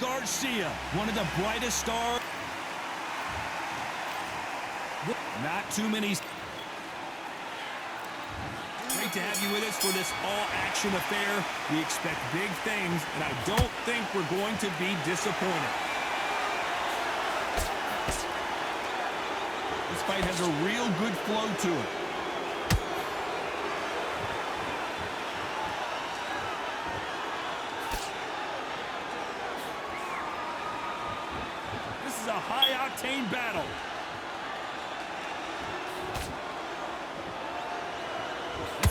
Garcia, one of the brightest stars. Not too many. Great to have you with us for this all-action affair. We expect big things, and I don't think we're going to be disappointed. This fight has a real good flow to it. This is a high-octane battle.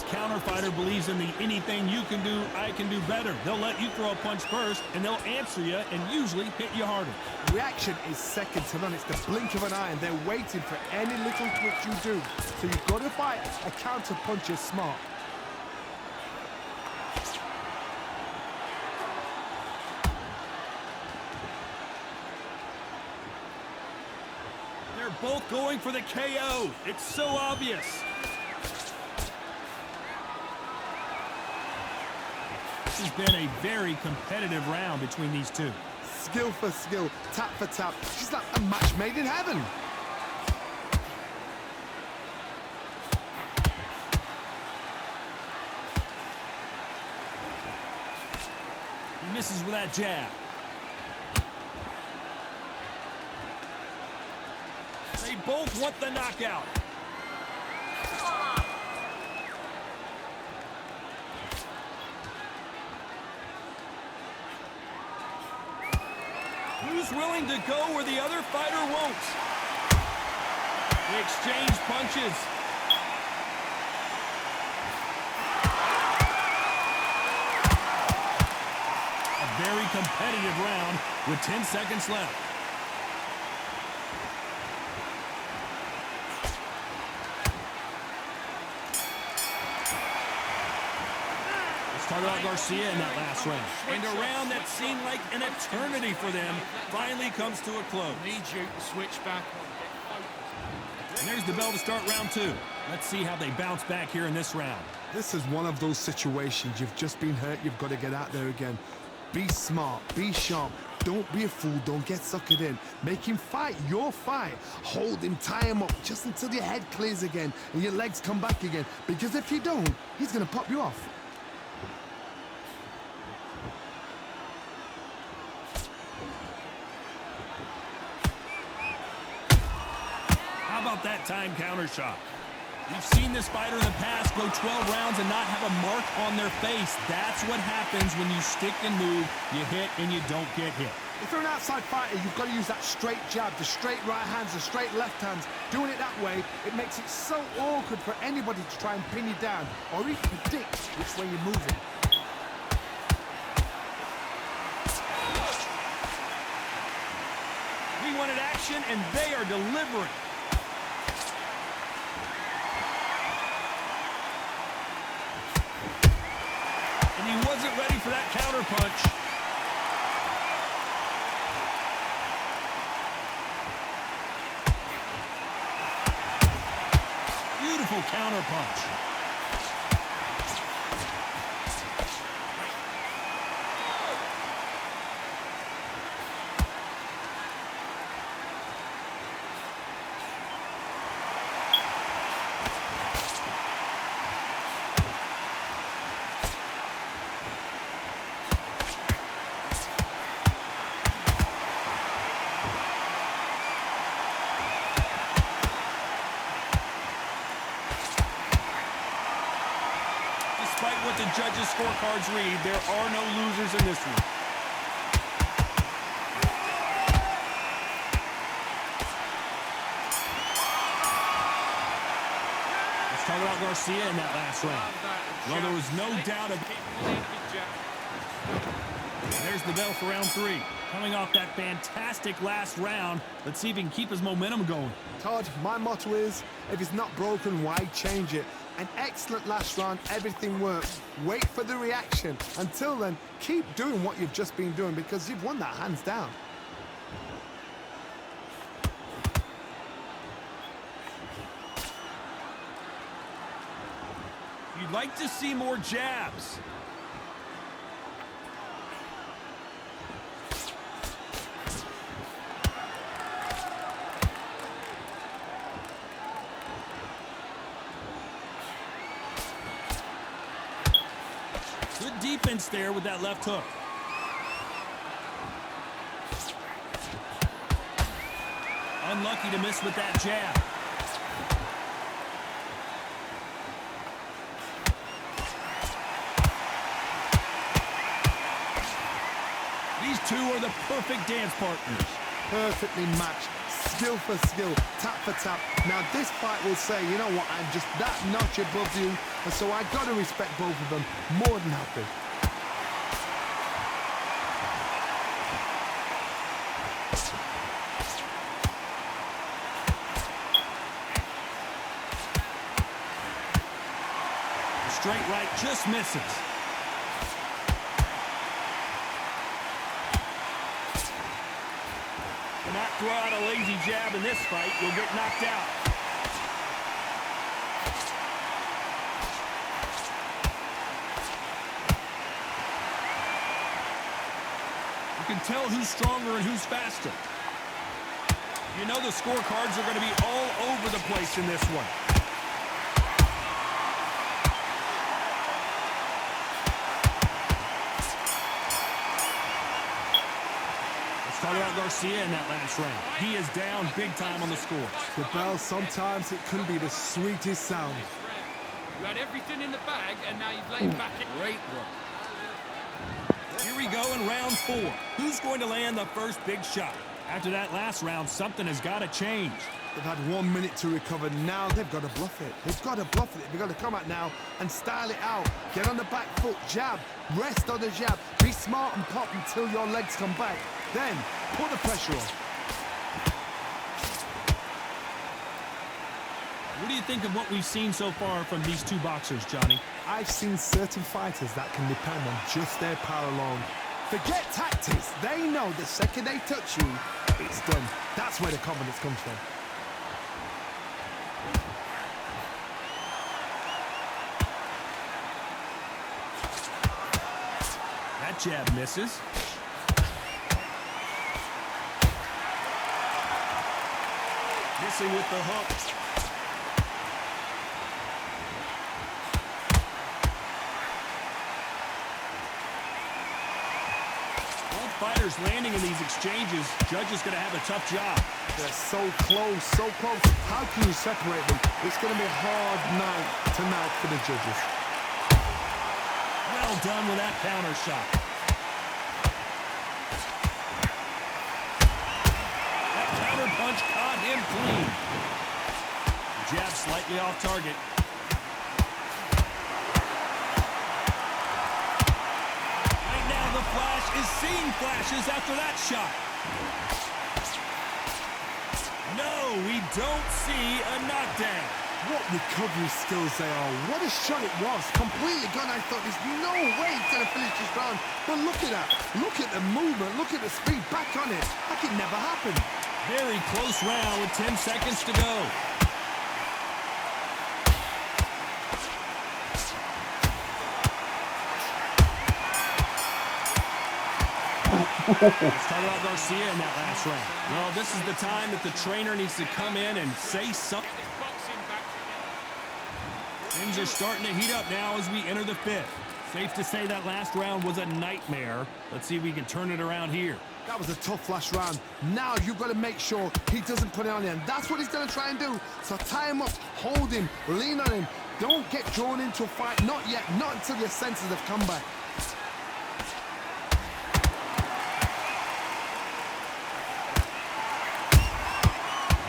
Counter fighter believes in the anything you can do, I can do better. They'll let you throw a punch first, and they'll answer you and usually hit you harder. Reaction is second to none. It's the blink of an eye, and they're waiting for any little twitch you do. So you've got to fight a counter puncher smart. They're both going for the KO. It's so obvious. This has been a very competitive round between these two. Skill for skill, tap for tap. She's like a match made in heaven. He misses with that jab. They both want the knockout. Who's willing to go where the other fighter won't? They exchange punches. A very competitive round with 10 seconds left. Started out Garcia in that last round. And a round that seemed like an eternity for them finally comes to a close. Need you to switch back. And there's the bell to start round two. Let's see how they bounce back here in this round. This is one of those situations. You've just been hurt. You've got to get out there again. Be smart. Be sharp. Don't be a fool. Don't get suckered in. Make him fight your fight. Hold him, tie him up just until your head clears again and your legs come back again. Because if you don't, he's going to pop you off. How about that time counter shot? We've seen this fighter in the past go 12 rounds and not have a mark on their face. That's what happens when you stick and move, you hit and you don't get hit. If you're an outside fighter, you've got to use that straight jab, the straight right hands, the straight left hands. Doing it that way, it makes it so awkward for anybody to try and pin you down or even predict which way you're moving. We wanted action and they are delivering. And he wasn't ready for that counter punch. Beautiful counter punch. Despite what the judges' scorecards read, there are no losers in this one. Let's talk about Garcia in that last round. Well, there was no doubt of it. There's the bell for round three. Coming off that fantastic last round, let's see if he can keep his momentum going. Todd, my motto is, if it's not broken, why change it? An excellent last round, everything works. Wait for the reaction. Until then, keep doing what you've just been doing because you've won that hands down. You'd like to see more jabs. defense there with that left hook. Unlucky to miss with that jab. These two are the perfect dance partners. Perfectly matched, skill for skill, tap for tap. Now this fight will say, you know what, I'm just that notch above you, and so I got to respect both of them more than happy. Straight right just misses. Do not throw out a lazy jab in this fight. You'll get knocked out. You can tell who's stronger and who's faster. You know the scorecards are going to be all over the place in this one. Talk about Garcia in that last round. He is down big time on the score. The bell, sometimes it can be the sweetest sound. You had everything in the bag, and now you've laid back in. Great work. Here we go in round 4. Who's going to land the first big shot? After that last round, something has got to change. They've had 1 minute to recover. Now they've got to bluff it. They've got to bluff it. They've got to come out now and style it out. Get on the back foot, jab, rest on the jab. Be smart and pop until your legs come back. Then put the pressure on. What do you think of what we've seen so far from these two boxers, Johnny? I've seen certain fighters that can depend on just their power alone. Forget tactics. They know the second they touch you, it's done. That's where the confidence comes from. That jab misses. Missing with the hook. Both fighters landing in these exchanges. Judge is going to have a tough job. They're so close, so close. How can you separate them? It's going to be a hard night tonight for the judges. Well done with that counter shot. That counter punch caught him clean. Jab slightly off target. Right now the Flash is seeing flashes after that shot. No, we don't see a knockdown. What recovery skills they are. What a shot it was. Completely gone. I thought there's no way he's going to finish this round. But look at that. Look at the movement. Look at the speed. Back on it. Like it never happened. Very close round with 10 seconds to go. Let's talk about Garcia in that last round. Well, this is the time that the trainer needs to come in and say something. Things are starting to heat up now as we enter the 5th. Safe to say that last round was a nightmare. Let's see if we can turn it around here. That was a tough last round. Now you've got to make sure he doesn't put it on him. That's what he's going to try and do. So tie him up, hold him, lean on him. Don't get drawn into a fight. Not yet. Not until your senses have come back.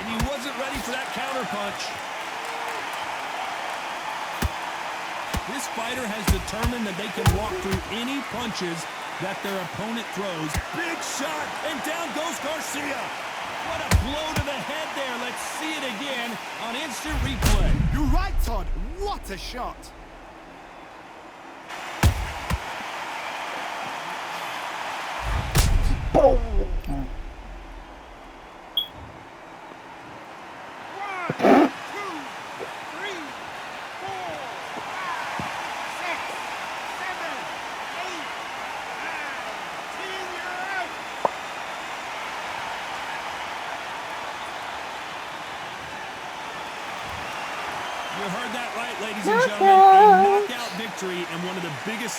And he wasn't ready for that counter punch. This fighter has determined that they can walk through any punches that their opponent throws. Big shot, and down goes Garcia. What a blow to the head there. Let's see it again on instant replay. You're right, Todd. What a shot. You heard that right, ladies and gentlemen. A knockout victory and one of the biggest